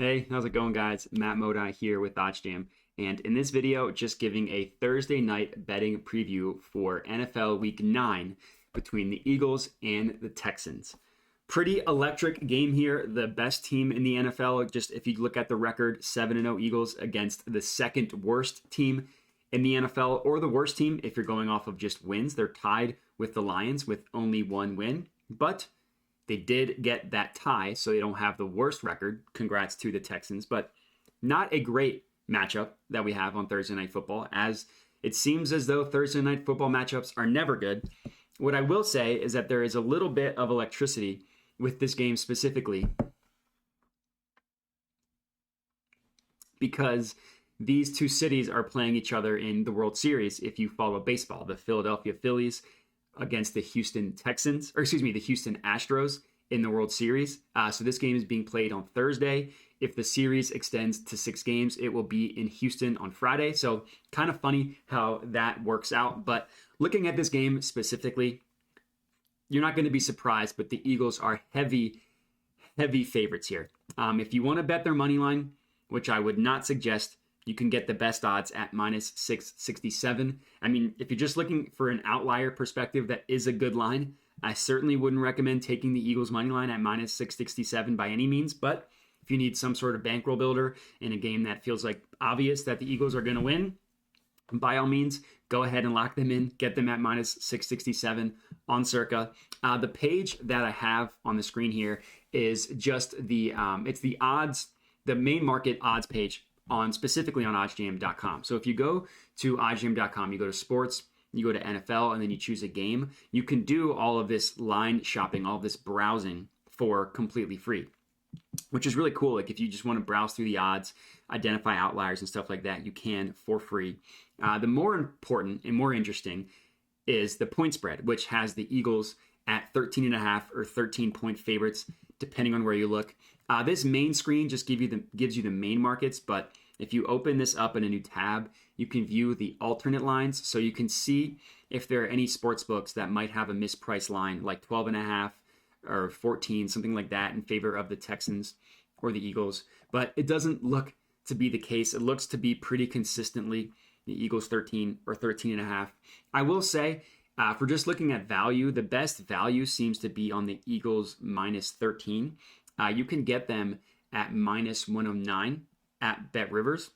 Hey, how's it going, guys? Matt Modi here with OddsJam, and in this video, just giving a Thursday night betting preview for NFL Week 9 between the Eagles and the Texans. Pretty electric game here. The best team in the NFL, just if you look at the record, 7-0 Eagles against the second worst team in the NFL, or the worst team if you're going off of just wins. They're tied with the Lions with only one win, but they did get that tie, so they don't have the worst record. Congrats to the Texans, but not a great matchup that we have on Thursday Night Football, as it seems as though Thursday Night Football matchups are never good. What I will say is that there is a little bit of electricity with this game specifically because these two cities are playing each other in the World Series. If you follow baseball, the Philadelphia Phillies against the Houston Astros in the World Series. So this game is being played on Thursday. If the series extends to 6 games, it will be in Houston on Friday. So kind of funny how that works out. But looking at this game specifically, you're not going to be surprised, but the Eagles are heavy favorites here. If you want to bet their money line, which I would not suggest, you can get the best odds at minus 667. I mean, if you're just looking for an outlier perspective, that is a good line. I certainly wouldn't recommend taking the Eagles money line at minus 667 by any means, but if you need some sort of bankroll builder in a game that feels like obvious that the Eagles are going to win, by all means, go ahead and lock them in. Get them at minus 667 on Circa. The page that I have on the screen here is just it's the odds, the main market odds page specifically on OddsJam.com. So if you go to OddsJam.com, you go to sports, you go to NFL, and then you choose a game, you can do all of this line shopping, all of this browsing for completely free, which is really cool. Like if you just want to browse through the odds, identify outliers and stuff like that, you can for free. The more important and more interesting is the point spread, which has the Eagles at 13.5 or 13-point favorites, depending on where you look. This main screen just gives you the main markets, but if you open this up in a new tab, you can view the alternate lines, so you can see if there are any sports books that might have a mispriced line, like 12.5 or 14, something like that, in favor of the Texans or the Eagles. But it doesn't look to be the case. It looks to be pretty consistently the Eagles 13 or 13.5. I will say, for just looking at value, the best value seems to be on the Eagles minus 13. You can get them at minus 109 at Bet Rivers.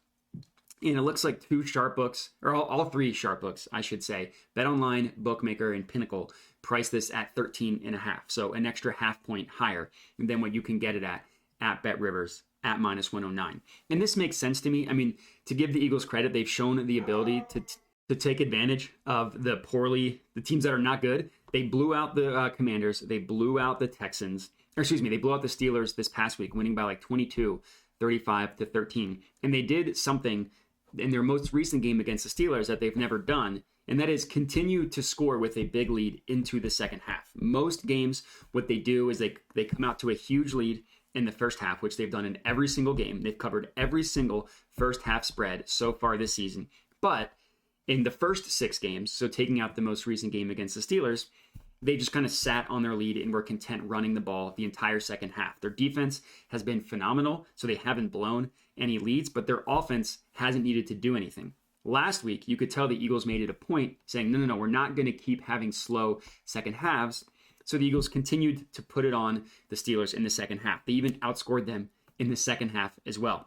And it looks like two sharp books, or all three sharp books, I should say, BetOnline, Bookmaker, and Pinnacle, price this at 13.5. So an extra half point higher than what you can get it at Bet Rivers at minus 109. And this makes sense to me. I mean, to give the Eagles credit, they've shown the ability to take advantage of the teams that are not good. They blew out the Commanders. They blew out the Texans. They blew out the Steelers this past week, winning by like 22, 35-13. And they did something in their most recent game against the Steelers that they've never done, and that is continue to score with a big lead into the second half. Most games, what they do is they come out to a huge lead in the first half, which they've done in every single game. They've covered every single first half spread so far this season. But in the first 6 games, so taking out the most recent game against the Steelers, they just kind of sat on their lead and were content running the ball the entire second half. Their defense has been phenomenal, so they haven't blown any leads, but their offense hasn't needed to do anything. Last week, you could tell the Eagles made it a point saying, no, we're not going to keep having slow second halves. So the Eagles continued to put it on the Steelers in the second half. They even outscored them in the second half as well.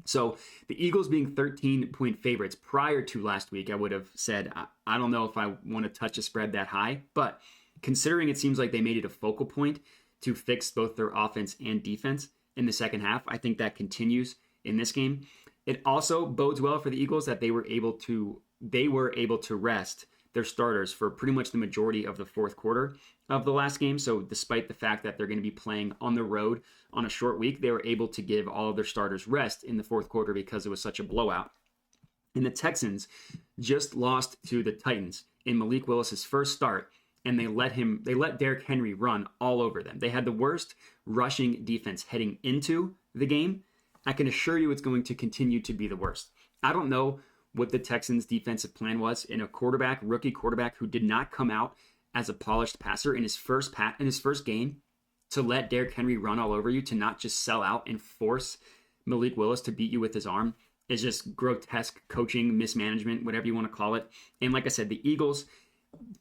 So the Eagles being 13-point favorites prior to last week, I would have said, I don't know if I want to touch a spread that high, but considering it seems like they made it a focal point to fix both their offense and defense in the second half, I think that continues in this game. It also bodes well for the Eagles that they were able to rest their starters for pretty much the majority of the fourth quarter of the last game. So despite the fact that they're going to be playing on the road on a short week, they were able to give all of their starters rest in the fourth quarter because it was such a blowout. And the Texans just lost to the Titans in Malik Willis's first start, and they let Derrick Henry run all over them. They had the worst rushing defense heading into the game. I can assure you it's going to continue to be the worst. I don't know what the Texans' defensive plan was in a rookie quarterback who did not come out as a polished passer in his first game to let Derrick Henry run all over you, to not just sell out and force Malik Willis to beat you with his arm, is just grotesque coaching, mismanagement, whatever you want to call it. And like I said, the Eagles,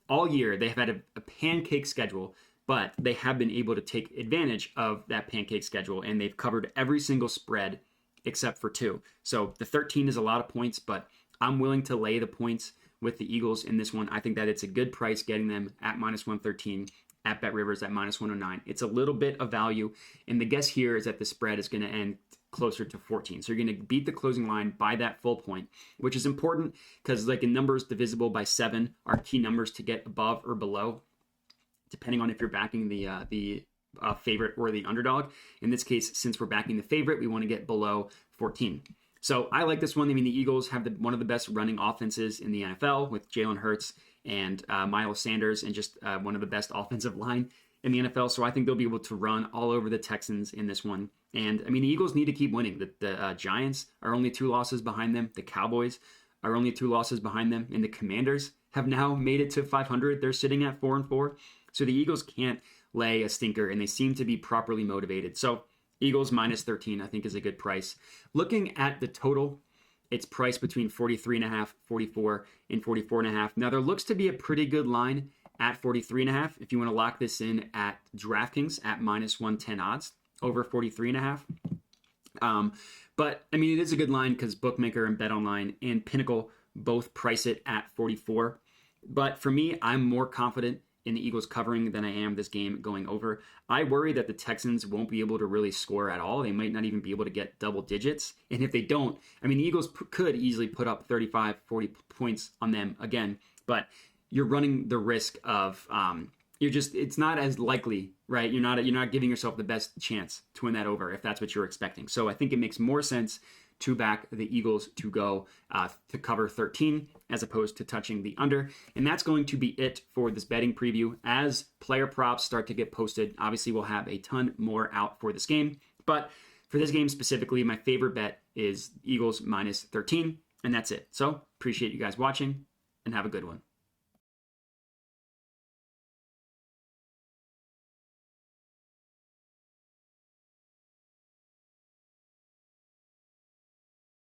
all year, they've had a pancake schedule, but they have been able to take advantage of that pancake schedule, and they've covered every single spread except for 2. So the 13 is a lot of points, but I'm willing to lay the points with the Eagles in this one. I think that it's a good price getting them at -113, at BetRivers at -109. It's a little bit of value, and the guess here is that the spread is going to end closer to 14. So you're going to beat the closing line by that full point, which is important because like in numbers divisible by 7 are key numbers to get above or below, depending on if you're backing the favorite or the underdog. In this case, since we're backing the favorite, we want to get below 14. So I like this one. I mean, the Eagles have one of the best running offenses in the NFL with Jalen Hurts and Miles Sanders, and just one of the best offensive line in the NFL. So I think they'll be able to run all over the Texans in this one. And I mean, the Eagles need to keep winning. The Giants are only 2 losses behind them. The Cowboys are only 2 losses behind them. And the Commanders have now made it to 500. They're sitting at 4-4. So the Eagles can't lay a stinker, and they seem to be properly motivated. So Eagles -13, I think, is a good price. Looking at the total, it's priced between 43.5, 44, and 44.5. Now, there looks to be a pretty good line at 43.5 if you want to lock this in at DraftKings at -110 odds over 43.5. But, I mean, it is a good line because Bookmaker and BetOnline and Pinnacle both price it at 44. But for me, I'm more confident in the Eagles covering than I am this game going over. I worry that the Texans won't be able to really score at all. They might not even be able to get double digits. And if they don't, I mean, the Eagles could easily put up 35, 40 points on them again, but you're running the risk of, it's not as likely, right? You're not giving yourself the best chance to win that over if that's what you're expecting. So I think it makes more sense to back the Eagles to go to cover 13 as opposed to touching the under. And that's going to be it for this betting preview. As player props start to get posted, obviously we'll have a ton more out for this game. But for this game specifically, my favorite bet is Eagles -13, and that's it. So appreciate you guys watching, and have a good one.